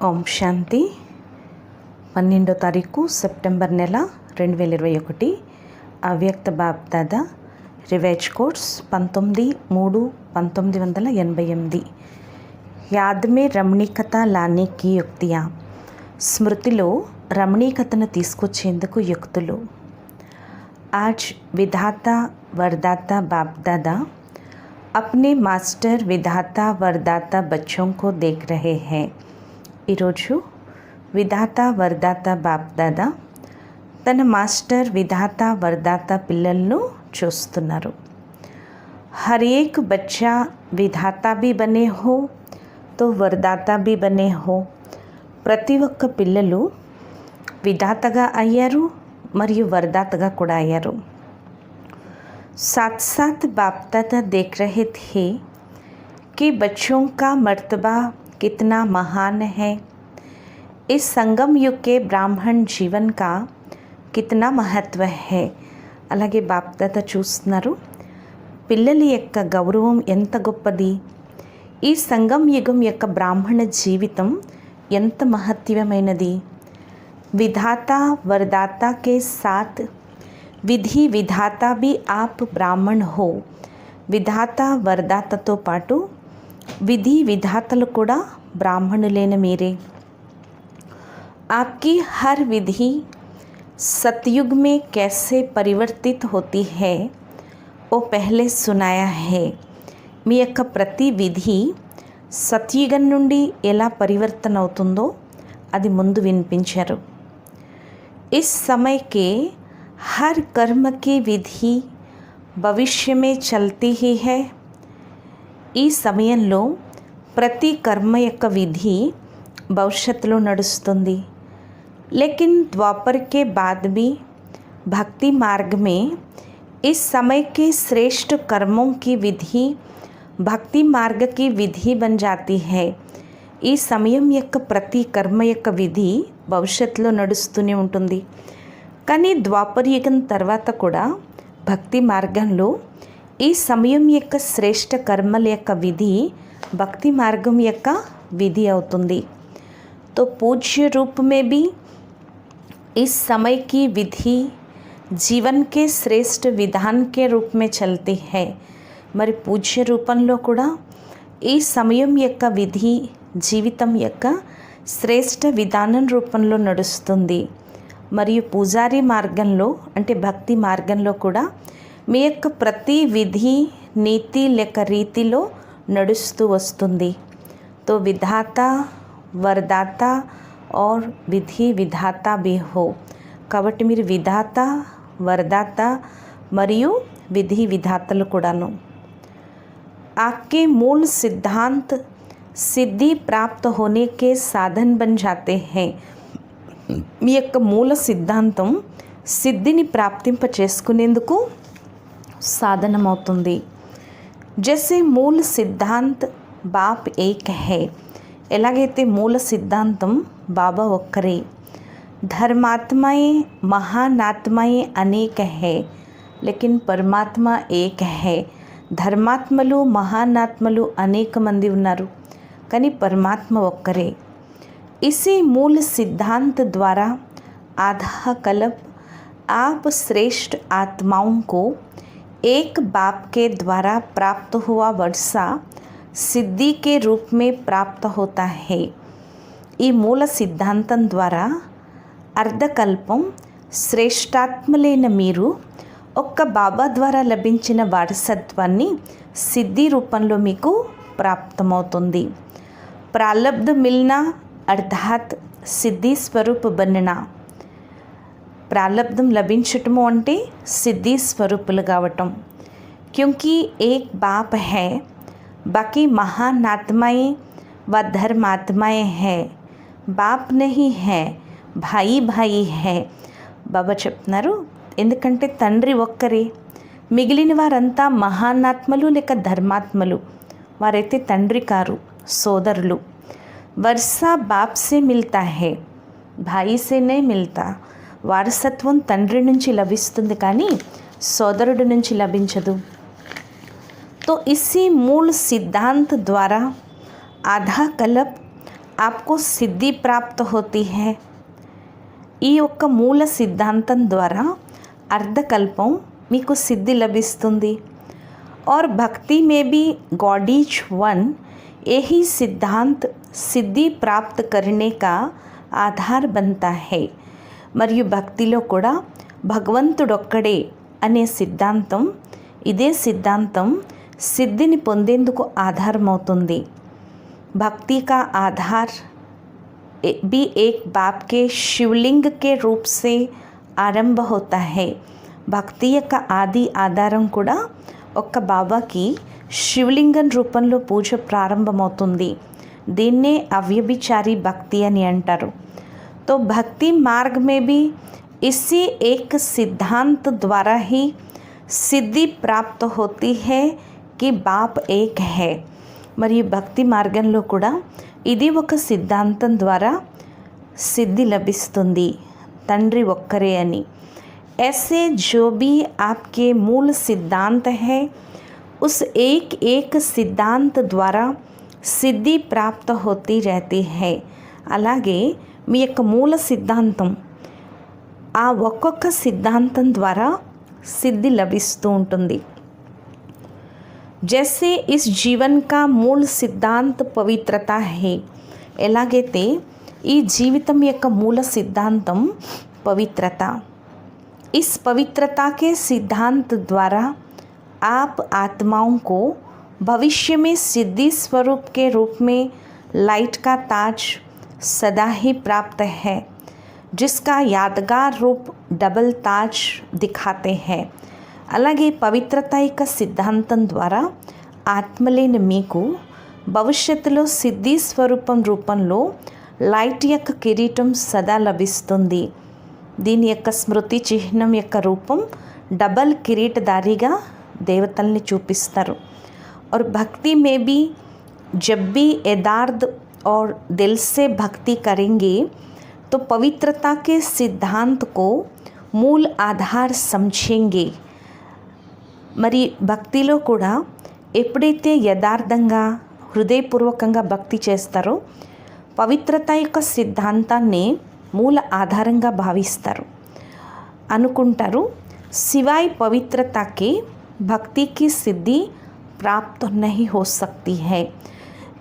ఓం శాంతి. 12వ తారీఖు సెప్టెంబర్ నెల 2021. అవ్యక్త బాప్దాదా రివైజ్ కోర్స్ 19/3/1988. యాద్ మే రమణీకత లానే కి యుక్తియా. స్మృతిలో రమణీకతను తీసుకొచ్చేందుకు యుక్తులు. आज विधाता वरदाता बाप दादा अपने मास्टर विधाता वरदाता बच्चों को देख रहे हैं. ఈరోజు విధాత వరదాత బాప్ దాదా తన మాస్టర్ విధాత వరదాత పిల్లలను చూస్తున్నారు. హర్ ఏక్ బచ్చా విధాత भी बने हो तो వరదాత भी बने हो. ప్రతి ఒక్క పిల్లలు విధాతగా అయ్యారు మరియు వరదాతగా కూడా అయ్యారు. साथ साथ बाप दादा देख रहे थे कि बच्चों का मर्तबा कितना महान है. इस संगम युग के ब्राह्मण जीवन का कितना महत्व है. అలాగే బాప్ దాదా చూస్తున్నారు పిల్లల యొక్క గౌరవం ఎంత గొప్పది, ఈ సంగం యుగం యొక్క బ్రాహ్మణ జీవితం ఎంత మహత్వమైనది. विधाता वरदाता के साथ विधि विधाता भी आप ब्राह्मण हो. విధాత వరదాతతో పాటు విధి విధాతలు కూడా బ్రాహ్మణులైన మీరే. आपकी हर विधि सतयुग में कैसे परिवर्तित होती है वो पहले सुनाया है. మీ యొక్క ప్రతి విధి సత్యుగం నుండి ఎలా పరివర్తన అవుతుందో అది ముందు వినిపించారు. इस समय के हर कर्म की विधि भविष्य में चलती ही है. ఈ సమయంలో ప్రతి కర్మ యొక్క విధి భవిష్యత్తులో నడుస్తుంది. लेकिन द्वापर के बाद भी भक्ति मार्ग में इस समय के श्रेष्ठ कर्मों की विधि भक्ति मार्ग की विधि बन जाती है. ఈ సమయం యొక్క ప్రతి కర్మ యొక్క విధి భవిష్యత్తులో నడుస్తూనే ఉంటుంది. కానీ ద్వాపర యుగం తర్వాత కూడా భక్తి మార్గంలో ఈ సమయం యొక్క శ్రేష్ఠ కర్మల యొక్క విధి భక్తి మార్గం యొక్క విధి అవుతుంది. तो पूज्य रूप में भी इस समय की विधि जीवन के श्रेष्ठ विधान के रूप में चलती है. మరి పూజ్య రూపంలో కూడా ఈ సమయం యొక్క విధి జీవితం యొక్క శ్రేష్ఠ విధానం రూపంలో నడుస్తుంది. మరియు పూజారి మార్గంలో అంటే భక్తి మార్గంలో కూడా మీ యొక్క ప్రతి విధి నీతి లేక రీతిలో నడుస్తూ వస్తుంది. తో విధాత వరదాత और విధి విధాత भी हो. కాబట్టి మీరు విధాత వరదాత మరియు విధి విధాతలు కూడాను. आपके मूल सिद्धांत సిద్ధి ప్రాప్త होने के साधन बन जाते हैं. మీ యొక్క మూల సిద్ధాంతం సిద్ధిని ప్రాప్తింప చేసుకునేందుకు సాధనమవుతుంది. జైసే మూల సిద్ధాంత్ బాప్ ఏక్ హై. ఎలాగైతే మూల సిద్ధాంతం బాబా ఒక్కరే. ధర్మాత్మాయే మహానాత్మాయే అనేక హై లేకిన్ పరమాత్మ ఏక్ హై. ధర్మాత్మలు మహానాత్మలు అనేక మంది ఉన్నారు కానీ పరమాత్మ ఒక్కరే. इसी मूल सिद्धांत द्वारा आधा कल्प आप श्रेष्ठ आत्माओं को एक बाप के द्वारा प्राप्त हुआ वर्षा सिद्धि के रूप में प्राप्त होता है. ఈ మూల సిద్ధాంతం ద్వారా అర్ధకల్పం శ్రేష్టాత్మలైన మీరు ఒక్క బాబా ద్వారా లభించిన వారసత్వాన్ని సిద్ధి రూపంలో మీకు ప్రాప్తమవుతుంది. ప్రాలబ్ధ మిల్నా అర్థాత్ సిద్ధి స్వరూప్ బన్ననా. ప్రాలబ్ధం లభించటము అంటే సిద్ధి స్వరూపులు కావటం. క్యూంకి ఏక్ బాప్ హై బాకీ మహానాత్మాయే వ ధర్మాత్మాయే హై. బాప్ నహీ హై భాయి భాయి హై. బాబా చెప్తున్నారు ఎందుకంటే తండ్రి ఒక్కరే, మిగిలిన వారంతా మహానాత్మలు లేక ధర్మాత్మలు. వారైతే తండ్రి కారు, సోదరులు. वर्षा बाप से मिलता है भाई से नहीं मिलता. వారసత్వం తండ్రి నుంచి లభిస్తుంది కానీ సోదరుడి నుంచి లభించదు. तो इसी मूल सिद्धांत द्वारा आधा कल्प आपको सिद्धि प्राप्त होती है। ఈ యొక్క మూల సిద్ధాంతం ద్వారా అర్ధకల్పం మీకు సిద్ధి లభిస్తుంది। और भक्ति में भी गॉड इज वन, यही सिद्धांत सिद्धि प्राप्त करने का ఆధార్ बनता है। మరియు భక్తిలో కూడా భగవంతుడొక్కడే అనే సిద్ధాంతం, ఇదే సిద్ధాంతం సిద్ధిని పొందేందుకు ఆధారమవుతుంది। भक्ति का आधार भी एक बाप के शिवलिंग के रूप से आरंभ होता है। భక్తి యొక్క ఆది ఆధారం కూడా ఒక్క బాబాకి శివలింగం రూపంలో పూజ ప్రారంభమవుతుంది। దీన్నే అవ్యభిచారి భక్తి అని అంటారు। तो भक्ति मार्ग में भी इसी एक सिद्धांत द्वारा ही सिद्धि प्राप्त होती है कि बाप एक है। మరి భక్తి మార్గంలో కూడా ఇది ఒక సిద్ధాంతం ద్వారా సిద్ధి లభిస్తుంది, తండ్రి ఒక్కరే అని। ऐसे जो भी आपके मूल सिद्धांत है उस एक एक सिद्धांत द्वारा सिद्धि प्राप्त होती रहती है। అలాగే మీ యొక్క మూల సిద్ధాంతం, ఆ ఒక్కొక్క సిద్ధాంతం ద్వారా సిద్ధి లభిస్తూ ఉంటుంది। जैसे इस जीवन का मूल सिद्धांत पवित्रता है, ఎలాగైతే ఈ జీవితం యొక్క మూల సిద్ధాంతం పవిత్రత। इस पवित्रता के सिद्धांत द्वारा आप आत्माओं को भविष्य में सिद्धि स्वरूप के रूप में लाइट का ताज सदा ही प्राप्त है, जिसका यादगार रूप डबल ताज दिखाते हैं। అలాగే పవిత్రత యొక్క సిద్ధాంతం ద్వారా ఆత్మలేని మీకు భవిష్యత్తులో సిద్ధి స్వరూపం రూపంలో లైట్ యొక్క కిరీటం సదా లభిస్తుంది। దీని యొక్క స్మృతి చిహ్నం యొక్క రూపం డబల్ కిరీటధారిగా దేవతల్ని చూపిస్తారు। और भक्ति में भी जब भी यथार्थ और दिल से भक्ति करेंगे तो पवित्रता के सिद्धांत को मूल आधार समझेंगे। మరి భక్తిలో కూడా ఎప్పుడైతే యథార్థంగా హృదయపూర్వకంగా భక్తి చేస్తారో పవిత్రత యొక్క సిద్ధాంతాన్ని మూల ఆధారంగా భావిస్తారు, అనుకుంటారు। सिवाय पवित्रता के भक्ति की सिद्धि प्राप्त नहीं हो सकती है।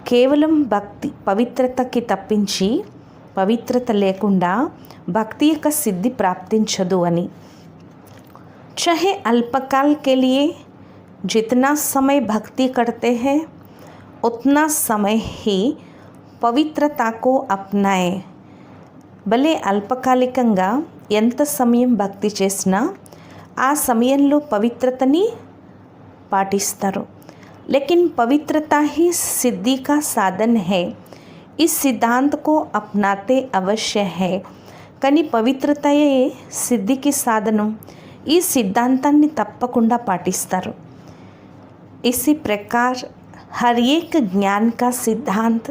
కేవలం భక్తి పవిత్రతకి తప్పించి పవిత్రత లేకుండా భక్తి యొక్క సిద్ధి ప్రాప్తించదు అని। चाहे अल्पकाल के लिए जितना समय भक्ति करते हैं उतना समय ही पवित्रता को अपनाए। భలే అల్పకాలికంగా ఎంత సమయం భక్తి చేసినా ఆ సమయంలో పవిత్రతని పాటిస్తారు। लेकिन पवित्रता ही सिद्धि का साधन है, इस सिद्धांत को अपनाते अवश्य है। కానీ పవిత్రతయే సిద్ధికి సాధనం, ఈ సిద్ధాంతాన్ని తప్పకుండా పాటిస్తారు। इसी प्रकार हर एक ज्ञान का सिद्धांत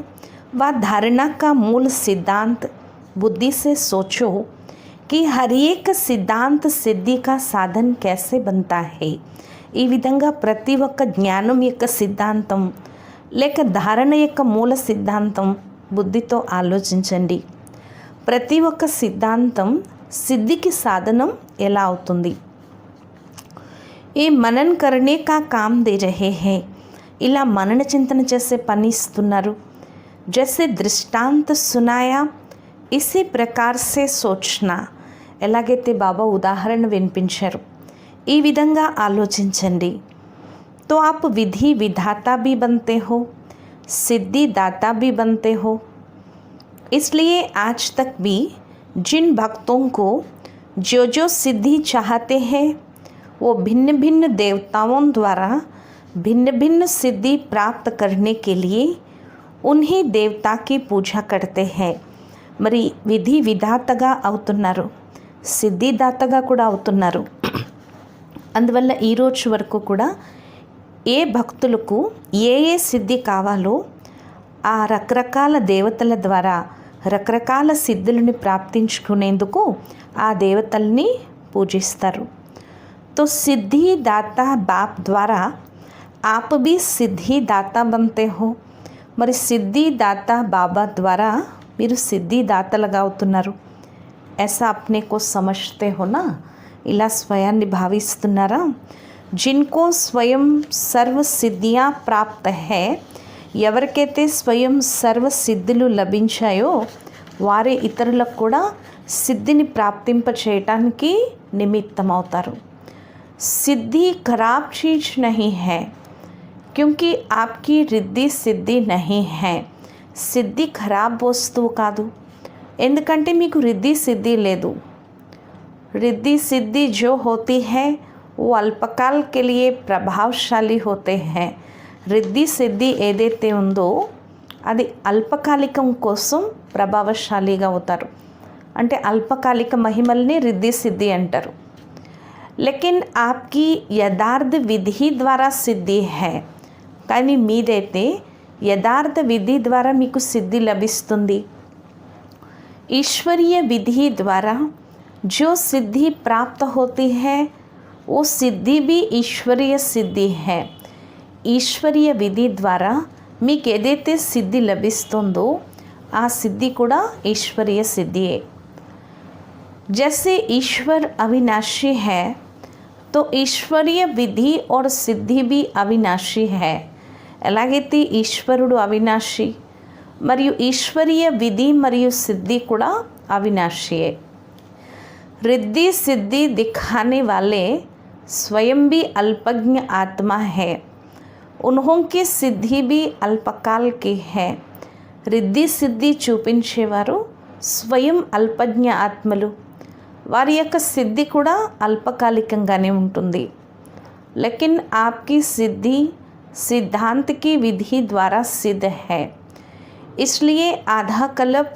व धारणा का मूल सिद्धांत बुद्धि से सोचो कि हर एक सिद्धांत सिद्धि का साधन कैसे बनता है। ఈ విధంగా ప్రతి ఒక్క జ్ఞానం యొక్క సిద్ధాంతం లేక ధారణ యొక్క మూల సిద్ధాంతం బుద్ధితో ఆలోచించండి। ప్రతి ఒక్క సిద్ధాంతం సిద్ధికి సాధనం ఎలా అవుతుంది। ఏ మనన్ కర్నే కా కామ్ దే రహే హే, ఇలా మనన చింతన చేసే పని ఇస్తున్నారు। జైసే దృష్టాంత సునాయా ఇసీ ప్రకార్ సే సోచ్నా, ఎలాగైతే బాబా ఉదాహరణ వినిపించారు ఈ విధంగా ఆలోచించండి। तो आप विधि विधाता भी बनते हो, सिद्धि दाता भी बनते हो। इसलिए आज तक भी जिन भक्तों को जो जो सिद्धि चाहते हैं वो भिन्न भिन्न देवताओं द्वारा भिन्न भिन्न सिद्धि प्राप्त करने के लिए उन्हीं देवता की पूजा करते हैं। మరి విధి విధాతగా అవుతున్నారు, సిద్ధిదాతగా కూడా అవుతున్నారు। అందువల్ల ఈరోజు వరకు కూడా ఏ భక్తులకు ఏ ఏ సిద్ధి కావాలో ఆ రకరకాల దేవతల ద్వారా రకరకాల సిద్ధులను ప్రాప్తించుకునేందుకు ఆ దేవతల్ని పూజిస్తారు। तो सिद्धिदाता बाप द्वारा आप भी सिद्धिदाता बनते हो। మరి సిద్ధిదాత బాబా ద్వారా మీరు సిద్ధిదాతలుగా అవుతున్నారు. ऐसा अपने को समझते हो ना, ఇలా స్వయాన్ని భావిస్తున్నారా? जिनको स्वयं सर्व సిద్ధియా ప్రాప్త है, ఎవరికైతే స్వయం సర్వ సిద్ధులు లభించాయో వారే ఇతరులకు కూడా సిద్ధిని ప్రాప్తింప చేయటానికి నిమిత్తమవుతారు. సిద్ధి ఖరాబ్ చీజ్ నహీ హై, క్యూంకి ఆప్కి రిద్ధి సిద్ధి నహీ హై. సిద్ధి ఖరాబ్ వస్తువు కాదు, ఎందుకంటే మీకు రిద్ధి సిద్ధి లేదు. रिद्धि सिद्धि जो होती है वो अल्पकाल के लिए प्रभावशाली होते हैं. रिद्धि सिद्धि ఏదైతే ఉందో అది అల్పకాలికం కోసం ప్రభావశాలిగా అవుతారు. అంటే అల్పకాలిక మహిమల్ని రిద్ధి సిద్ధి అంటారు. लेकिन आपकी యథార్థ విధి ద్వారా సిద్ధి है, కానీ మీదైతే యథార్థ విధి ద్వారా మీకు సిద్ధి లభిస్తుంది. ईश्वरीय विधि द्वारा जो सिद्धि प्राप्त होती है वो सिद्धि भी ईश्वरीय सिद्धि है. ఈశ్వరీయ విధి ద్వారా మీకు ఏదైతే సిద్ధి లభిస్తుందో ఆ సిద్ధి కూడా ఈశ్వరీయ సిద్ధియే. जैसे ईश्वर अविनाशी है तो ईश्वरीय विधि और सिद्धि भी अविनाशी है. ఎలాగైతే ఈశ్వరుడు అవినాశి మరియు ఈశ్వరీయ విధి మరియు సిద్ధి కూడా అవినాశియే. रिद्धि सिद्धि दिखाने वाले स्वयं भी अल्पज्ञ आत्मा है, उन्हों की सिद्धि भी अल्पकाल की है. रिद्धि सिद्धि చూపించేవారు స్వయం అల్పజ్ఞ ఆత్మలు, వారి యొక్క సిద్ధి కూడా అల్పకాలికంగానే ఉంటుంది. लेकिन आपकी सिद्धि सिद्धांत की विधि द्वारा सिद्ध है, इसलिए आधा कल्प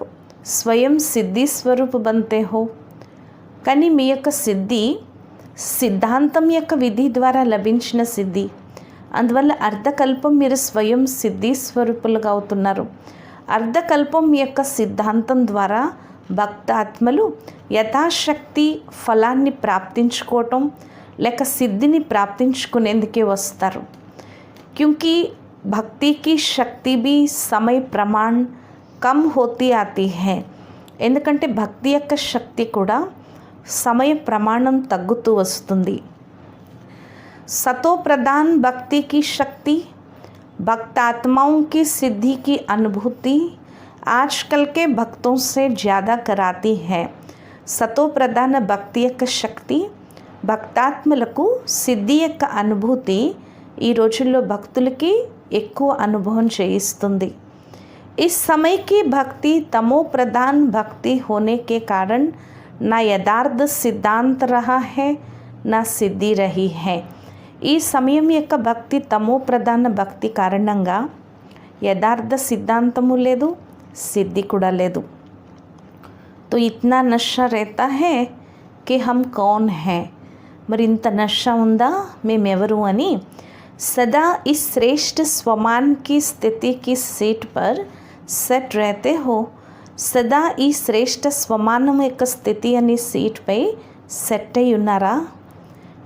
स्वयं सिद्धि स्वरूप बनते हो. కానీ మీ యొక్క సిద్ధి సిద్ధాంతం యొక్క విధి ద్వారా లభించిన సిద్ధి, అందువల్ల అర్ధకల్పం మీరు స్వయం సిద్ధి స్వరూపులుగా అవుతున్నారు. అర్ధకల్పం యొక్క సిద్ధాంతం ద్వారా భక్తాత్మలు యథాశక్తి ఫలాన్ని ప్రాప్తించుకోవటం లేక సిద్ధిని ప్రాప్తించుకునేందుకే వస్తారు. क्योंकि भक्ति की शक्ति भी समय प्रमाण कम होती आती है. ఎందుకంటే భక్తి యొక్క శక్తి కూడా సమయ ప్రమాణం తగ్గుతూ వస్తుంది. सतो प्रधान भक्ति की शक्ति भक्त आत्माओं की सिद्धि की अनुभूति आजकल के भक्तों से ज़्यादा कराती है. सतो प्रधान భక్తి యొక్క శక్తి భక్తాత్మలకు సిద్ధి యొక్క అనుభూతి ఈ రోజుల్లో భక్తులకి ఎక్కువ అనుభవం చేయిస్తుంది. इस समय की भक्ति तमो प्रधान भक्ति होने के कारण ना यथार्थ सिद्धांत रहा है ना सिद्धि रही है. ఈ సమయం యొక్క భక్తి తమో ప్రధాన భక్తి కారణంగా యథార్థ సిద్ధాంతము లేదు, సిద్ధి కూడా లేదు. तो इतना नशा रहता है कि हम कौन हैं, మరి ఇంత నష ఉందా మేమెవరు అని सदा इस श्रेष्ठ स्वमान की स्थिति की सीट पर सेट रहते हो. सदा ఈ శ్రేష్ఠ స్వమానం యొక్క స్థితి అనే సీట్పై సెట్ అయి ఉన్నారా?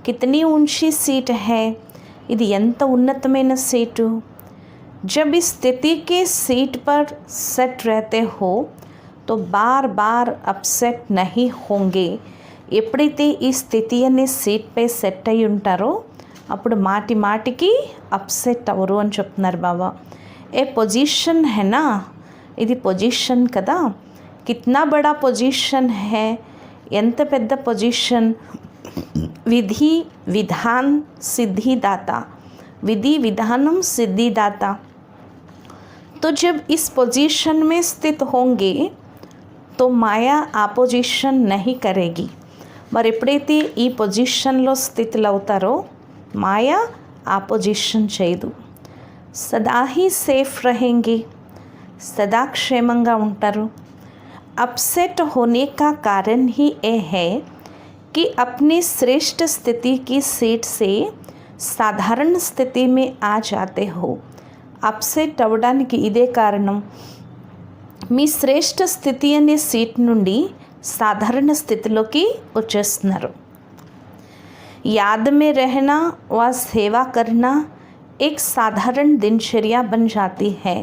कितनी ऊंची सीट है, ఇది ఎంత ఉన్నతమైన సీటు. जब इस स्थिति के सीट पर सेट रहते हो तो बार बार अपसेट नहीं होंगे. ఎప్పుడైతే ఈ స్థితి అనే సీట్పై సెట్ అయి ఉంటారో అప్పుడు మాటి మాటికి అప్సెట్ అవరు అని చెప్తున్నారు బాబా. ఏ పొజిషన్ హేనా, ఇది పొజిషన్ కదా. కిత్నా బడా పొజిషన్ హే, ఎంత పెద్ద పొజిషన్. విధి విధాన్ సిద్ధిదాता, విధి విధానం సిద్ధిదాता. तो जब इस पोजीशन में स्थित होंगे तो माया आपोजिशन नहीं करेगी. మరి ఎప్పుడైతే ఈ పొజిషన్లో స్థితులు అవుతారో మాయా ఆపోజిషన్ చేయదు. సదా హీ సేఫ్ రహేంగి, సదా క్షేమంగా ఉంటారు. अपसेट होने का कारण ही ये है कि अपनी श्रेष्ठ स्थिति की सीट से साधारण स्थिति में आ जाते हो. अपसेट అవ్వడానికి ఇదే కారణం. మీ శ్రేష్ఠ స్థితి అనే సీట్ నుండి సాధారణ స్థితిలోకి వచ్చేస్తున్నారు. याद में रहना व सेवा करना एक साधारण दिनचर्या बन जाती है.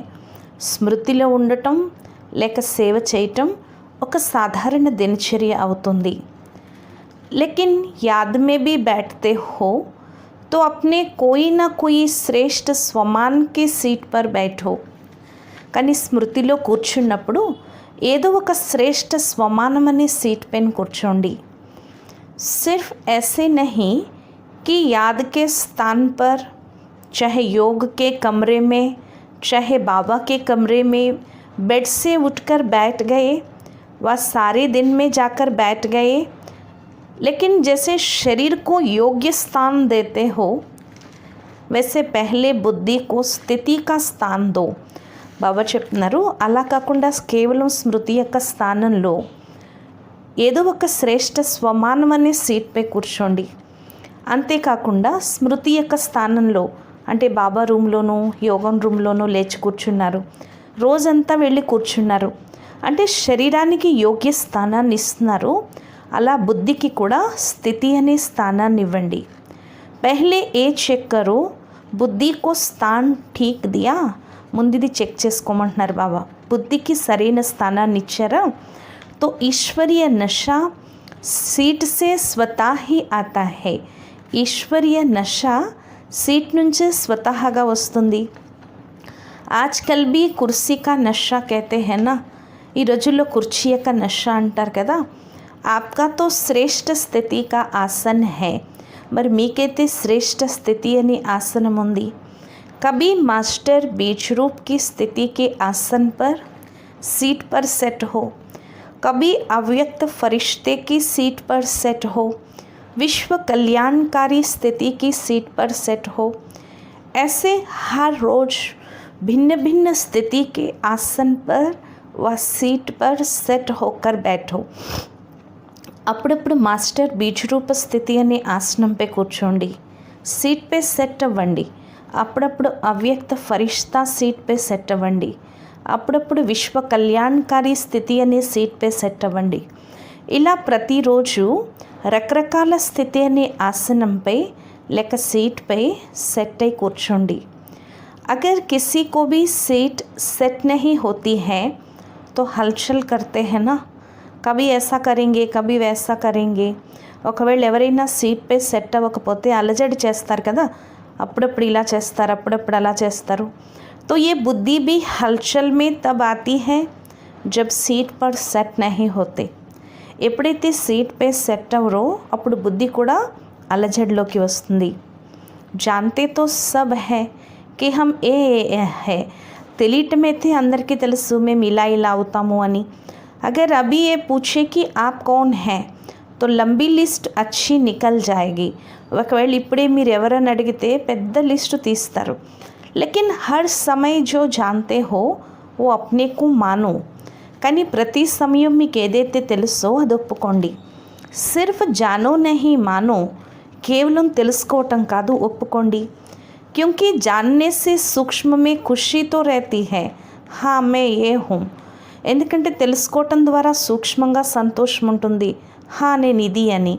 స్మృతిలో ఉండటం లేక సేవ చేయటం ఒక సాధారణ దినచర్య అవుతుంది. लेकिन याद में भी बैठते हो तो अपने कोई ना कोई श्रेष्ठ स्वमान की सीट पर बैठो. కానీ స్మృతిలో కూర్చున్నప్పుడు ఏదో ఒక శ్రేష్ఠ స్వమానం అనే सीट पे కూర్చోండి. सिर्फ ऐसे नहीं कि याद के स्थान पर, चाहे योग के कमरे में, चाहे बाबा के कमरे में बेड से उठकर बैठ गए, वह सारे दिन में जाकर बैठ गए, लेकिन जैसे शरीर को योग्य स्थान देते हो वैसे पहले बुद्धि को स्थिति का स्थान दो. బాబా చెప్తున్నారు, అలా కాకుండా కేవలం స్మృతి యొక్క స్థానంలో ఏదో ఒక శ్రేష్ఠ స్వమానం అనే సీట్పై కూర్చోండి. అంతేకాకుండా స్మృతి యొక్క స్థానంలో అంటే బాబా రూమ్లోనూ యోగం రూమ్లోనూ లేచి కూర్చున్నారు, రోజంతా వెళ్ళి కూర్చున్నారు అంటే శరీరానికి యోగ్య స్థానాన్ని ఇస్తున్నారు. అలా బుద్ధికి కూడా స్థితి అనే స్థానాన్ని ఇవ్వండి. పహలే ఏ చెక్ కరో బుద్ధి కో స్థాన్ ఠీక్ దియా. ముందుది చెక్ చేసుకోమంటున్నారు బాబా. బుద్ధికి సరైన స్థానాన్ని ఇచ్చారా? తో ఈశ్వరీయ నష సీట్ సే స్వతా హీ ఆతా హై. ఈశ్వరీయ నష సీట్ నుంచే స్వతహాగా వస్తుంది. ఆజ్కల్ బీ కుర్సీ కా నషా कहते हैं ना. ఈ రోజుల్లో కుర్చీ యొక్క నష అంటారు కదా. आपका तो श्रेष्ठ स्थिति का आसन है. మరి మీకైతే శ్రేష్ఠ స్థితి అని ఆసనం ఉంది. कभी मास्टर बीज रूप की स्थिति के आसन पर सीट पर सेट हो, कभी अव्यक्त फरिश्ते की सीट पर सेट हो, विश्व कल्याणकारी स्थिति की सीट पर सेट हो. ऐसे हर रोज़ भिन्न भिन्न स्थिति के आसन पर व सीट पर सेट होकर बैठो. అప్పుడప్పుడు మాస్టర్ బీజ్ రూప స్థితి అనే ఆసనంపై కూర్చోండి, సీట్పై సెట్ అవ్వండి. అప్పుడప్పుడు అవ్యక్త ఫరిష్తా సీట్పై సెట్ అవ్వండి. అప్పుడప్పుడు విశ్వ కళ్యాణకారి స్థితి అనే సీట్పై సెట్ అవ్వండి. ఇలా ప్రతిరోజు రకరకాల స్థితి అనే ఆసనంపై లేక సీట్పై సెట్ అయి కూర్చోండి. అగర్ కిసీ కో భీ సీట్ సెట్ నహీ హోతీ హై తో హల్చల్ కర్తే హై నా. కభీ ऐसा కరేంగే కభీ వైసా కరేంగే. ఒకవేళ ఎవరైనా సీట్పై సెట్ అవ్వకపోతే అలజడి చేస్తారు కదా, అప్పుడప్పుడు ఇలా చేస్తారు, అప్పుడప్పుడు అలా చేస్తారు. तो ये बुद्धि भी हलचल में तब आती है जब सीट पर सेट नहीं होते. ఎప్పుడైతే సీట్పై సెట్ అవ్వరో అప్పుడు బుద్ధి కూడా అలజడిలోకి వస్తుంది. जानते तो सब है कि हम ఏ है. తెలియటమైతే అందరికీ తెలుసు మేము ఇలా ఇలా అవుతాము అని. अगर अभी ये पूछे कि आप कौन हैं तो लंबी लिस्ट अच्छी निकल जाएगी. ఒకవేళ ఇప్పుడే మీరు ఎవరని అడిగితే పెద్ద లిస్టు తీస్తారు. लेकिन हर समय जो जानते हो वो अपने को मानो. కానీ ప్రతి సమయం మీకు ఏదైతే తెలుసో అది ఒప్పుకోండి. సిర్ఫ్ జానో నహీ మానో. కేవలం తెలుసుకోవటం కాదు, ఒప్పుకోండి. क्योंकि जानने से सूक्ष्म में खुशी तो रहती है. हाँ मैं ये हूँ. ఎందుకంటే తెలుసుకోవటం ద్వారా సూక్ష్మంగా సంతోషం ఉంటుంది, హా నేను ఇది అని.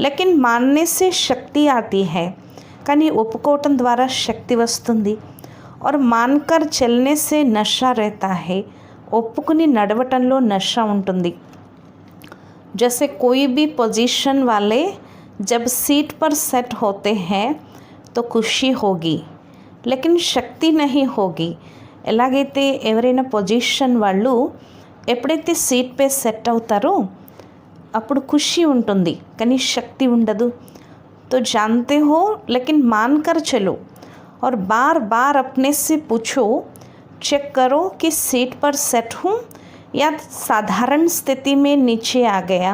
లేకిన్ మాన్నే సే శక్తి ఆతి హై. కానీ ఒప్పుకోవటం ద్వారా శక్తి వస్తుంది. और मानकर चलने से नशा रहता है. ఒప్పుకుని నడవటంలో నష ఉంటుంది. जैसे कोई भी पोजीशन वाले जब सीट पर सेट होते हैं तो खुशी होगी लेकिन शक्ति नहीं होगी. ఎలాగైతే ఎవరైనా పొజిషన్ వాళ్ళు ఎప్పుడైతే సీట్పై సెట్ అవుతారో అప్పుడు ఖుషి ఉంటుంది కానీ శక్తి ఉండదు. तो जानते हो लेकिन मान कर चलो और बार बार अपने से पूछो, चेक करो कि सीट पर सेट हूँ या साधारण स्थिति में नीचे आ गया.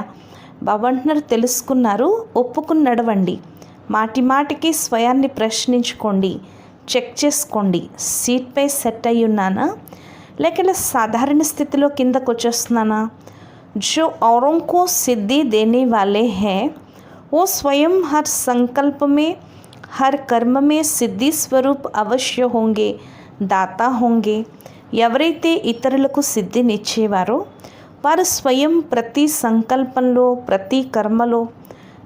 బాబా అంటున్నారు, తెలుసుకున్నారు, ఒప్పుకుని నడవండి. మాటి మాటికి స్వయాన్ని ప్రశ్నించుకోండి, చెక్ చేసుకోండి. సీట్పై సెట్ అయి ఉన్నానా లేక ఇలా సాధారణ స్థితిలో కిందకు వచ్చేస్తున్నానా. जो औरों को सिद्धि देने वाले हैं वो स्वयं हर संकल्प में हर कर्म में सिद्धि स्वरूप अवश्य होंगे, दाता होंगे. ఎవరైతే ఇతరులకు సిద్ధినిచ్చేవారో వారు స్వయం ప్రతి సంకల్పంలో ప్రతి కర్మలో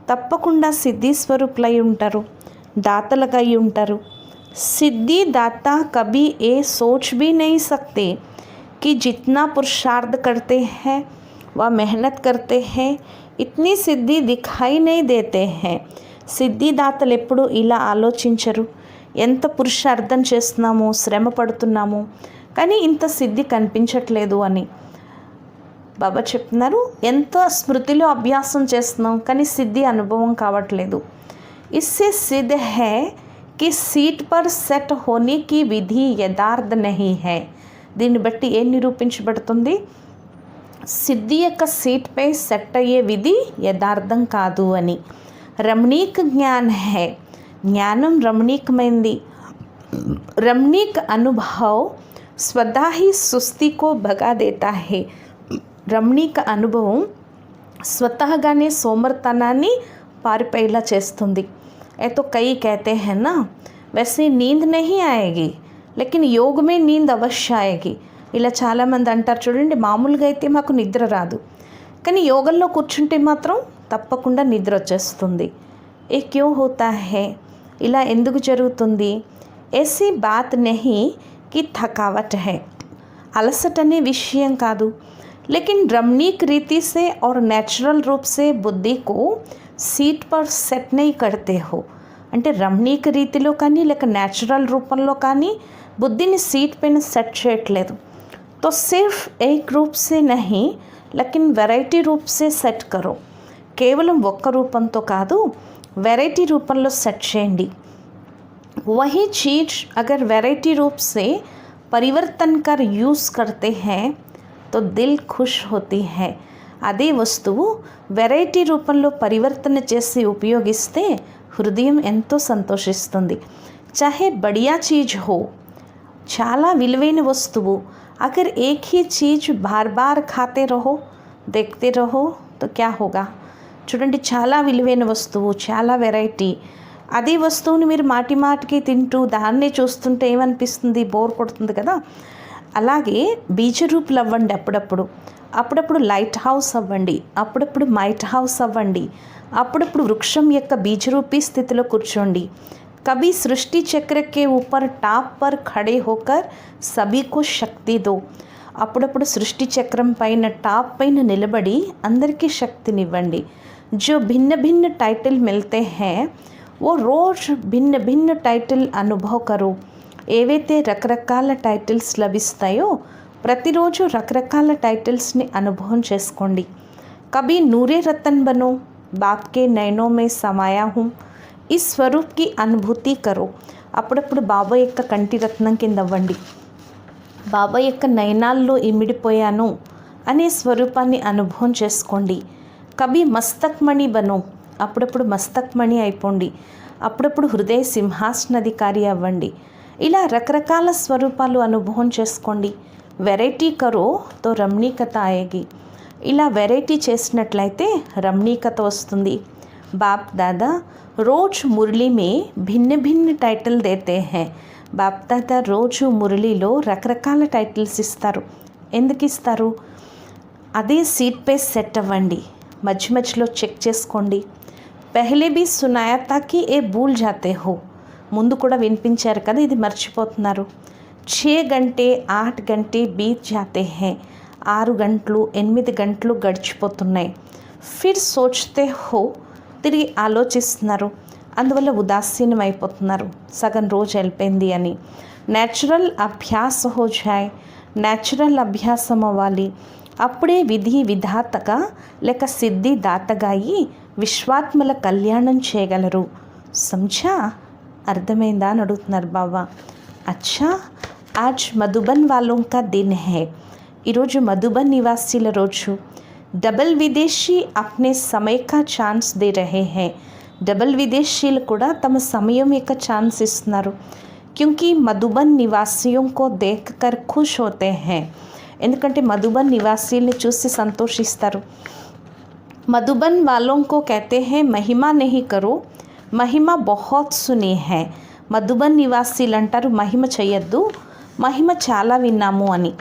తప్పకుండా సిద్ధి స్వరూపులై ఉంటారు, దాతలుగా అయి ఉంటారు. सिद्धिदाता कभी ये सोच भी नहीं सकते कि जितना पुरुषार्थ करते हैं व मेहनत करते हैं इतनी సిద్ధి దిఖాయి नहीं देते हैं. సిద్ధిదాతలు ఎప్పుడు ఇలా ఆలోచించరు. ఎంత పురుషార్థం చేస్తున్నాము, శ్రమ పడుతున్నాము, కానీ ఇంత సిద్ధి కనిపించట్లేదు అని. బాబా చెప్తున్నారు, ఎంత స్మృతిలో అభ్యాసం చేస్తున్నాం కానీ సిద్ధి అనుభవం కావట్లేదు. इससे सिद्ध है कि सीट पर सेट होने की विधि यथार्थ नहीं है. దీన్ని బట్టి ఏం నిరూపించబడుతుంది? సిద్ధి యొక్క సీట్పై సెట్ అయ్యే విధి యథార్థం కాదు అని. రమణీక్ జ్ఞాన్ హై, జ్ఞానం రమణీకమైంది. రమణీక్ అనుభవ్ స్వదా ही सुस्ती को भगा देता है. రమణీక అనుభవం స్వతహాగానే సోమర్తనాన్ని పారిపోయేలా చేస్తుంది. ये तो कई कहते हैं ना, वैसे नींद नहीं आएगी लेकिन योग में नींद अवश्य आएगी. ఇలా చాలామంది అంటారు చూడండి, మామూలుగా అయితే మాకు నిద్ర రాదు కానీ యోగంలో కూర్చుంటే మాత్రం తప్పకుండా నిద్ర వచ్చేస్తుంది. ఏ క్యూ హోతా హై, ఇలా ఎందుకు జరుగుతుంది? ऐसी बात नहीं कि थकावट है, అలసట అనే విషయం కాదు. लेकिन रमणीक रीति से और नेचुरल रूप से बुद्धि को सीट पर सेट नहीं करते हो. అంటే రమణీక రీతిలో కానీ లేక న్యాచురల్ రూపంలో కానీ బుద్ధిని సీట్ పైన సెట్ చేయట్లేదు. तो सिर्फ एक रूप से नहीं लेकिन వెరైటీ రూప్ से సెట్ करो. కేవలం ఒక్క రూపంతో కాదు, వెరైటీ రూపంలో సెట్ చేయండి. वही चीज़ अगर वैरायटी रूप से परिवर्तन कर यूज़ करते हैं तो दिल खुश होती है. అదే వస్తువు వెరైటీ రూపంలో పరివర్తన చేసి ఉపయోగిస్తే హృదయం ఎంతో సంతోషిస్తుంది. చాహే బడియా చీజ్ హో, చాలా విలువైన వస్తువు, अगर एक ही चीज़ बार बार खाते रहो देखते रहो तो क्या होगा. చూడండి, చాలా విలువైన వస్తువు, చాలా వెరైటీ, అదే వస్తువుని మీరు మాటి మాటికి తింటూ దాన్నే చూస్తుంటే ఏమనిపిస్తుంది? బోర్ కొడుతుంది కదా. అలాగే బీజరూపులు అవ్వండి, అప్పుడప్పుడు లైట్ హౌస్ అవ్వండి, అప్పుడప్పుడు మైట్ హౌస్ అవ్వండి, అప్పుడప్పుడు వృక్షం యొక్క బీజరూపీ స్థితిలో కూర్చోండి. कभी सृष्टि चक्र के ऊपर टॉप पर खड़े होकर सभी को शक्ति दो. అప్పుడప్పుడు సృష్టి చక్రం పైన టాప్ పైన నిలబడి అందరికీ శక్తినివ్వండి. जो भिन्न भिन्न टाइटल मिलते हैं वो रोज भिन्न भिन्न टाइटल अनुभव करो. ఏవైతే రకరకాల టైటిల్స్ లభిస్తాయో ప్రతిరోజు రకరకాల టైటిల్స్ని అనుభవం చేసుకోండి. कभी नूरे रतन बनो, बाप के नैनों में समाया हूँ, ఈ స్వరూప్కి అనుభూతి కరో. అప్పుడప్పుడు బాబా యొక్క కంటి రత్నం కింద అవ్వండి, బాబా యొక్క నయనాల్లో ఇమిడిపోయాను అనే స్వరూపాన్ని అనుభవం చేసుకోండి. కభీ మస్తక్ మణి బనో, అప్పుడప్పుడు మస్తక్ మణి అయిపోండి, అప్పుడప్పుడు హృదయ సింహాసనాధికారి అవ్వండి. ఇలా రకరకాల స్వరూపాలు అనుభవం చేసుకోండి. వెరైటీ కరో తో రమణీకత ఆయేగి. ఇలా వెరైటీ చేసినట్లయితే రమణీకత వస్తుంది. బాప్ దాదా रोज मुरली में भिन्न भिन्न टाइटल देते हैं. బాప్ దాదా రోజు మురళిలో రకరకాల టైటిల్స్ ఇస్తారు. ఎందుకు ఇస్తారు? అదే సీట్ పై సెట్ అవ్వండి, మధ్య మధ్యలో చెక్ చేసుకోండి. పహలే भी सुनाया था कि ये भूल जाते हो, ముందు కూడా వినిపించారు కదా, ఇది మర్చిపోతున్నారు. 6 घंटे 8 घंटे बीत जाते हैं, 6 గంటలు 8 గంటలు గడిచిపోతున్నాయి. फिर सोचते हो, తిరిగి ఆలోచిస్తున్నారు, అందువల్ల ఉదాసీనం అయిపోతున్నారు, సగం రోజు వెళ్ళిపోయింది అని. నేచురల్ అభ్యాస హో జాయ్, నేచురల్ అభ్యాసం అవ్వాలి. అప్పుడే విధి విధాతగా లేక సిద్ధి దాతగా అయి విశ్వాత్మల కళ్యాణం చేయగలరు. సంజా, అర్థమైందా అని అడుగుతున్నారు బాబా. అచ్చా, ఆజ్ మధుబన్ వాలోం కా దిన్ హై, ఈరోజు మధుబన్ నివాసీల రోజు. డబల్ విదేశీ అప్నే సమయ కా ఛాన్స్ దే రహే హై, డబల్ విదేశీలు కూడా తమ సమయం యొక్క ఛాన్స్ ఇస్తున్నారు. క్యూంకి మధుబన్ నివాసియోం కో దేఖ్ కర్ ఖుష్ హోతే హై, ఎందుకంటే మధుబన్ నివాసీల్ని చూసి సంతోషిస్తారు. మధుబన్ వాలోం కో కహతే హై మహిమా నహీ కరో, మహిమా బహుత్ సునీ హై. మధుబన్ నివాసీలు అంటారు మహిమ చేయొద్దు, మహిమ చాలా విన్నాము అని.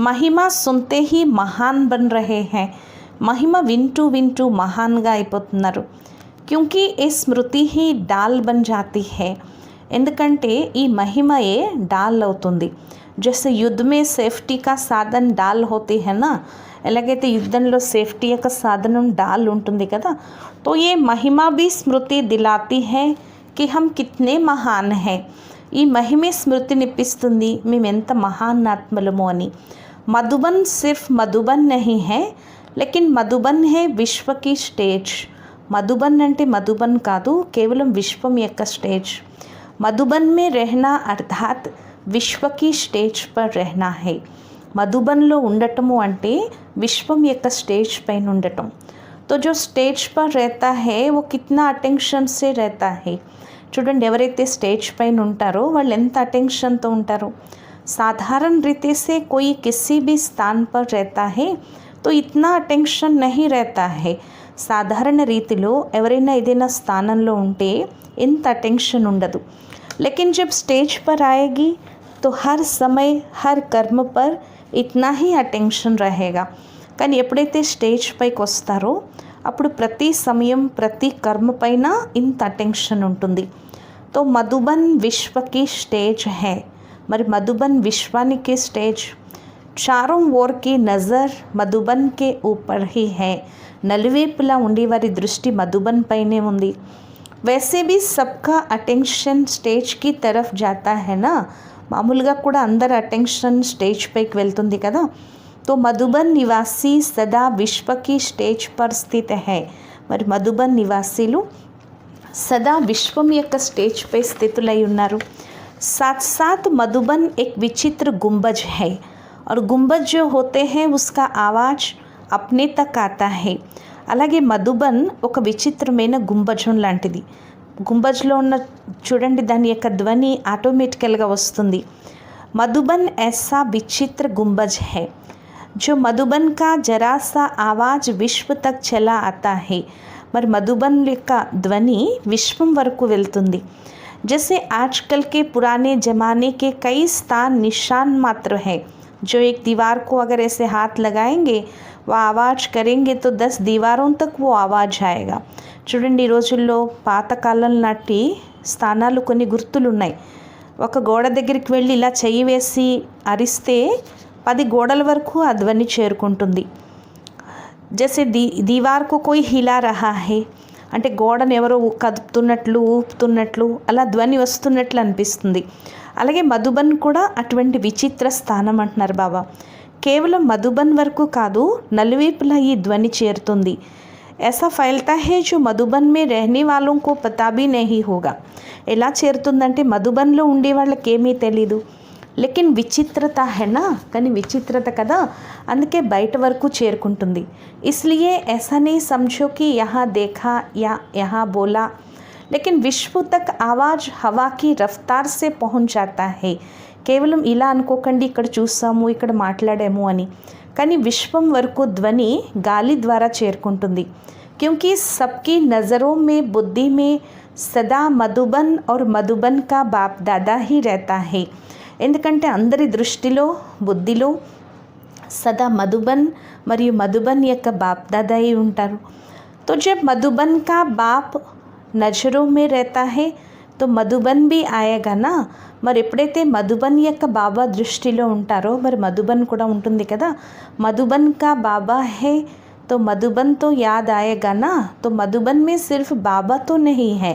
మహిమా సున్తే హీ మహాన్ బన్ రహే హై, మహిమ వింటూ వింటూ మహాన్గా అయిపోతున్నారు. క్యూంకి ఏ స్మృతి హీ డాల్ బన్ జాతి హై, ఎందుకంటే ఈ మహిమయే డాల్ అవుతుంది. జैसे युद्ध में సేఫ్టీ కా సాధన్ డాల్ హోతీ హై నా, ఎలాగైతే యుద్ధంలో సేఫ్టీ యొక్క సాధనం డాల్ ఉంటుంది కదా, तो ये महिमा भी स्मृति दिलाती है कि हम कितने महान हैं. ఈ మహిమే స్మృతినిప్పిస్తుంది మేము ఎంత మహాన్నాత్మలము అని. మధుబన్ సిర్ఫ్ మధుబన్ నహీ హై, లేకిన్ మధుబన్ హై విశ్వ की స్టేజ్. మధుబన్ అంటే మధుబన్ కాదు, కేవలం విశ్వం యొక్క స్టేజ్. మధుబన్ में रहना అర్థాత్ విశ్వ की స్టేజ్ पर रहना है. మధుబన్లో ఉండటము అంటే విశ్వం యొక్క స్టేజ్ పైన ఉండటం. तो जो स्टेज पर रहता है वो कितना अटेंशन से रहता है. చూడండి, ఎవరైతే స్టేజ్ పైన ఉంటారో వాళ్ళు ఎంత అటెన్షన్తో ఉంటారో. సాధారణ రీతి से कोई किसी भी स्थान पर रहता है तो इतना अटेंशन नहीं रहता है. సాధారణ రీతిలో ఎవరైనా ఏదైనా స్థానంలో ఉంటే ఎంత అటెన్షన్ ఉండదు. लेकिन जब स्टेज पर आएगी तो हर समय हर कर्म पर इतना ही अटेंशन रहेगा. కానీ ఎప్పుడైతే స్టేజ్ పైకి వస్తారో అప్పుడు ప్రతి సమయం ప్రతి కర్మ పైన ఇంత అటెన్షన్ ఉంటుంది. तो मधुबन विश्व की स्टेज है. మరి మధుబన్ విశ్వానికి స్టేజ్. చారోं ఓర్ की नज़र मधुबन के ऊपर ही है. నలువైపులా ఉండేవారి దృష్టి మధుబన్ పైనే ఉంది. वैसे भी सबका अटेंशन स्टेज की तरफ जाता है ना. మామూలుగా కూడా అందరి అటెన్షన్ స్టేజ్ పైకి వెళ్తుంది కదా. तो मधुबन निवासी सदा विश्व की स्टेज पर स्थित है. మరి మధుబన్ నివాసీలు సదా విశ్వం యొక్క స్టేజ్ పై స్థితులై ఉన్నారు. साथ साथ मधुबन एक विचित्र गुंबज है और गुंबज जो होते हैं उसका आवाज़ अपने तक आता है. అలాగే మధుబన్ ఒక విచిత్రమైన గుంబజం లాంటిది. గుంబజ్లో ఉన్న చూడండి దాని యొక్క ధ్వని ఆటోమేటికల్గా వస్తుంది. మధుబన్ ऐसा विचित्र गुंबज है जो मधुबन का जरा सा आवाज़ विश्व तक चला आता है. మరి మధుబన్ యొక్క ధ్వని విశ్వం వరకు వెళ్తుంది. जैसे आजकल के पुराने ज़माने के कई स्थान निशान मात्र है, जो एक दीवार को अगर ऐसे हाथ लगाएंगे वो आवाज़ करेंगे तो 10 दीवारों तक वो आवाज़ आएगा. చూడండి, ఈ రోజుల్లో పాతకాలం నాటి స్థానాలు కొన్ని గుర్తులు ఉన్నాయి. ఒక గోడ దగ్గరికి వెళ్ళి ఇలా చెయ్యి వేసి అరిస్తే 10 గోడల వరకు ఆ ధ్వని చేరుకుంటుంది. जैसे दीवार को कोई हिला रहा है అంటే గోడను ఎవరో కదుపుతున్నట్లు ఊపుతున్నట్లు అలా ధ్వని వస్తున్నట్లు అనిపిస్తుంది. అలాగే మధుబన్ కూడా అటువంటి విచిత్ర స్థానం అంటున్నారు బాబా. కేవలం మధుబన్ వరకు కాదు, నలువైపులా ఈ ధ్వని చేరుతుంది. ऐसा फैलता है जो मधुबन में रहने वालों को पता भी नहीं होगा. ఎలా చేరుతుందంటే మధుబన్లో ఉండే వాళ్ళకి ఏమీ తెలీదు. లేకిన్ విచిత్రత హైనా, కానీ విచిత్రత కదా, అందుకే బయట వరకు చేరుకుంటుంది. इसलिए ऐसा नहीं समझो कि यहाँ देखा या यहाँ बोला, लेकिन विश्व तक आवाज़ हवा की रफ्तार से पहुँच जाता है. కేవలం ఇలా అనుకోకండి ఇక్కడ చూసాము ఇక్కడ మాట్లాడాము అని, కానీ విశ్వం వరకు ధ్వని గాలి ద్వారా చేరుకుంటుంది. क्योंकि सबकी नज़रों में बुद्धि में सदा मधुबन और मधुबन का बाप दादा ही रहता है. ఎందుకంటే అందరి దృష్టిలో బుద్ధిలో సదా మధుబన్ మరియు మధుబన్ యొక్క బాప్ దాదా ही ఉంటారు. तो जब मधुबन का बाप नज़रों में रहता है तो मधुबन भी आएगा ना. మరి ఎప్పుడైతే మధుబన్ యొక్క బాబా దృష్టిలో ఉంటారో మరి మధుబన్ కూడా ఉంటుంది కదా. మధుబన్ కా బాబా है तो मधुबन तो याद आएगा ना. तो मधुबन में सिर्फ बाबा तो नहीं है,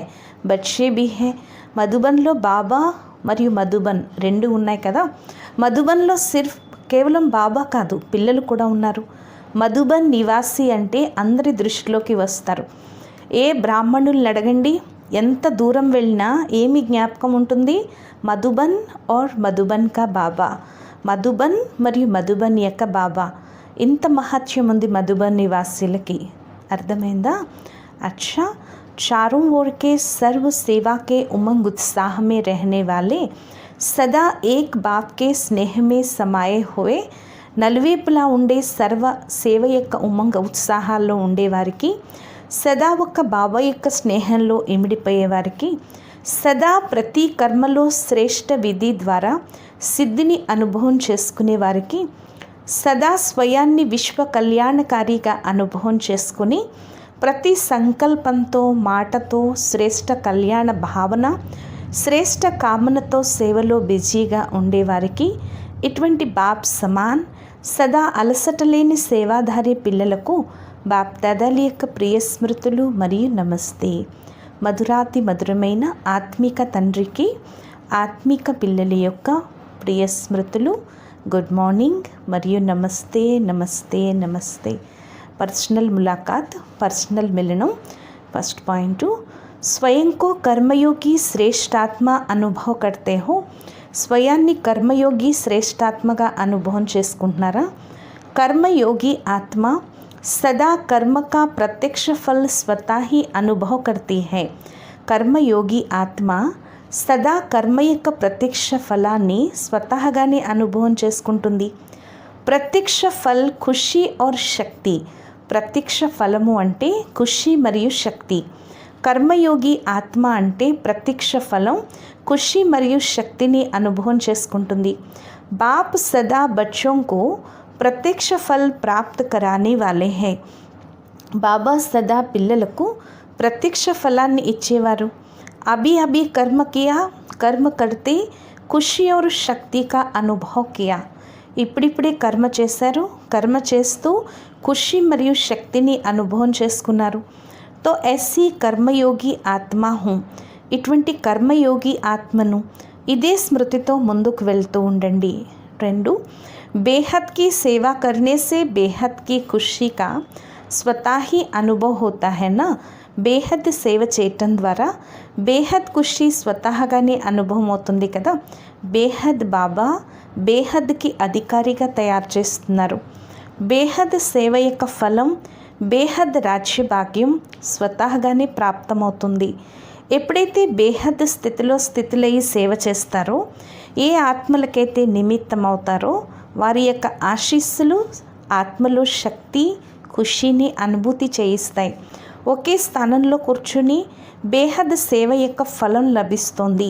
बच्चे भी हैं. మధుబన్లో బాబా మరియు మధుబన్ రెండు ఉన్నాయి కదా. మధుబన్లో సిర్ఫ్ కేవలం బాబా కాదు, పిల్లలు కూడా ఉన్నారు. మధుబన్ నివాసి అంటే అందరి దృష్టిలోకి వస్తారు. ఏ బ్రాహ్మణుల్ని అడగండి, ఎంత దూరం వెళ్ళినా ఏమి జ్ఞాపకం ఉంటుంది? మధుబన్ और మధుబన్ కా బాబా. మధుబన్ మరియు మధుబన్ యొక్క బాబా. ఇంత మహత్యం ఉంది మధుబన్ నివాసులకి. అర్థమైందా? अच्छा, चारों ओर के सर्व सेवा के उमंग उत्साह में रहने वाले सदा एक बाप के स्नेह में समाये हुए నలువైపులా ఉండే సర్వ సేవ యొక్క ఉమంగ ఉత్సాహాల్లో ఉండేవారికి, సదా ఒక్క బాబా యొక్క స్నేహంలో ఇమిడిపోయేవారికి, సదా ప్రతి కర్మలో శ్రేష్ఠ విధి ద్వారా సిద్ధిని అనుభవం చేసుకునేవారికి, సదా స్వయాన్ని విశ్వ కళ్యాణకారిగా అనుభవం చేసుకుని ప్రతి సంకల్పంతో మాటతో శ్రేష్ఠ కళ్యాణ భావన శ్రేష్ట కామనతో సేవలో బిజీగా ఉండేవారికి ఇటువంటి బాప్ సమాన్ సదా అలసట లేని సేవాధారి పిల్లలకు బాప్ దాదాల యొక్క ప్రియ స్మృతులు మరియు నమస్తే. మధురాతి మధురమైన ఆత్మిక తండ్రికి ఆత్మిక పిల్లల యొక్క ప్రియ స్మృతులు. గుడ్ మార్నింగ్ మరియు నమస్తే నమస్తే నమస్తే. పర్సనల్ ములాకాత్, పర్సనల్ మిలనం. ఫస్ట్ పాయింట్, स्वयं को कर्मयोगी శ్రేష్టాత్మ అనుభవ కర్తే హో. స్వయాన్ని కర్మయోగి శ్రేష్టాత్మగా అనుభవం చేసుకుంటున్నారా? कर्मयोगी आत्मा सदा कर्म का प्रत्यक्ष फल स्वतः ही अनुभव करती है. कर्मयोगी ఆత్మ సదా కర్మ యొక్క ప్రత్యక్ష ఫలాన్ని స్వతహాగానే అనుభవం చేసుకుంటుంది. ప్రత్యక్ష ఫల్ ఖుషి और శక్తి. ప్రత్యక్ష ఫలము అంటే ఖుషి మరియు శక్తి. కర్మయోగి ఆత్మ అంటే ప్రత్యక్ష ఫలం, ఖుషి మరియు శక్తిని అనుభవం చేసుకుంటుంది. బాప్ సదా బచ్చోं को ప్రత్యక్ష ఫల్ ప్రాప్త్ कराने वाले हैं. బాబా సదా పిల్లలకు ప్రత్యక్ష ఫలాన్ని ఇచ్చేవారు. అభి అభి కర్మ కియా, కర్మ కర్తే ఖుషి और శక్తి కా అనుభవ్ కియా. ఇప్పుడిప్పుడే కర్మ చేశారు, కర్మ చేస్తూ ఖుషి మరియు శక్తిని అనుభవం చేసుకున్నారు. तो ऐसी कर्मयोगी आत्मा हूँ. ఇటువంటి కర్మయోగి ఆత్మను ఇదే స్మృతితో ముందుకు వెళ్తూ ఉండండి. 2, బేహద్ की सेवा करने से बेहद की खुशी का स्वतः ही अनुभव होता है ना. బేహద్ సేవ చేయటం ద్వారా బేహద్ ఖుషి స్వతహాగానే అనుభవం అవుతుంది కదా. బేహద్ బాబా బేహద్కి అధికారిగా తయారు చేస్తున్నారు. బేహద్ సేవ యొక్క ఫలం బేహద్ రాజ్య భాగ్యం స్వతహాగానే ప్రాప్తమవుతుంది. ఎప్పుడైతే బేహద్ స్థితిలయ్యి సేవ చేస్తారో, ఏ ఆత్మలకైతే నిమిత్తమవుతారో వారి యొక్క ఆశీస్సులు ఆత్మలో శక్తి ఖుషిని అనుభూతి చేయిస్తాయి. ఒకే స్థానంలో కూర్చుని బేహద్ సేవ యొక్క ఫలం లభిస్తుంది.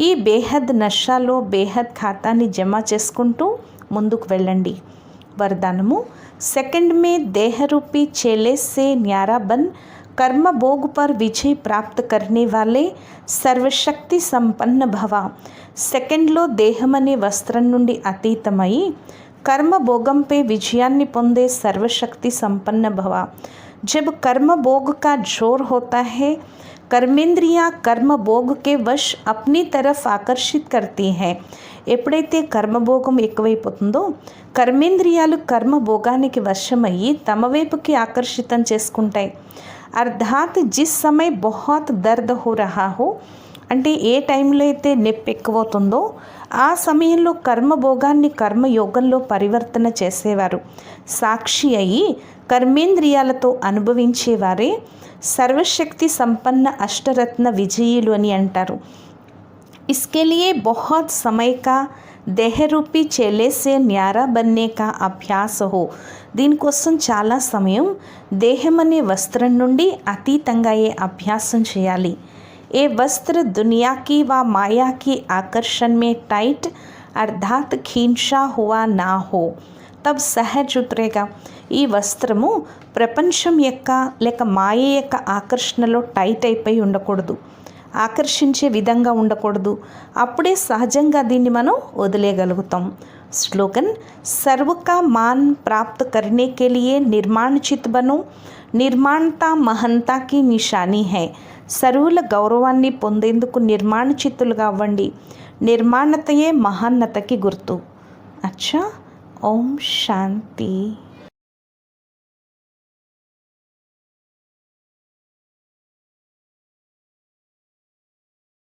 ఈ బేహద్ నషాలో బేహద్ ఖాతాని జమ చేసుకుంటూ ముందుకు వెళ్ళండి. वरदानमु. सेकंड में देह रूपी चेले से न्यारा बन कर्म भोग पर विजय प्राप्त करने वाले सर्वशक्ति संपन्न भव. సెకండ్లో దేహం అనే వస్త్రం నుండి అతీతమై कर्म भोगम पे विजयाన్ని పొందే सर्वशक्ति संपन्न भव. जब कर्म भोग का जोर होता है, कर्मेंद्रियां कर्म भोग के वश अपनी तरफ आकर्षित करती हैं. ఎప్పుడైతే కర్మభోగం ఎక్కువైపోతుందో కర్మేంద్రియాలు కర్మభోగానికి వశమయ్యి తమ వైపుకి ఆకర్షితం చేసుకుంటాయి. అర్థాత్ జిస్ సమయ బహుత్ దర్ద్ హో రహా హో, అంటే ఏ టైంలో అయితే నొప్పి ఎక్కువవుతుందో ఆ సమయంలో కర్మభోగాన్ని కర్మయోగంలో పరివర్తన చేసేవారు సాక్షి అయ్యి కర్మేంద్రియాలతో అనుభవించేవారే సర్వశక్తి సంపన్న అష్టరత్న విజయులు అని అంటారు. इसके लिए बहुत समय का देह रूपी चेले से न्यारा बनने का अभ्यास हो. దీనికోసం చాలా సమయం దేహం అనే వస్త్రం నుండి అతీతంగా అభ్యాసం చేయాలి. ఏ వస్త్ర दुनिया की व माया की आकर्षण में टाइट अर्थात खींचा हुआ ना हो तब सहज उतरेगा. ఈ వస్త్రము ప్రపంచం యొక్క లేక మాయ యొక్క ఆకర్షణలో టైట్ అయిపోయి ఉండకూడదు, ఆకర్షించే విధంగా ఉండకూడదు. అప్పుడే సహజంగా దీన్ని మనం వదిలేయగలుగుతాం. స్లోగన్. सर्व का मान प्राप्त करने के लिए निर्माणचित बनो. నిర్మాణత మహంతా की निशानी है. సర్వుల గౌరవాన్ని పొందేందుకు నిర్మాణచిత్తులుగా అవ్వండి. నిర్మాణతయే మహాన్నతకి గుర్తు. అచ్చా. ఓం శాంతి.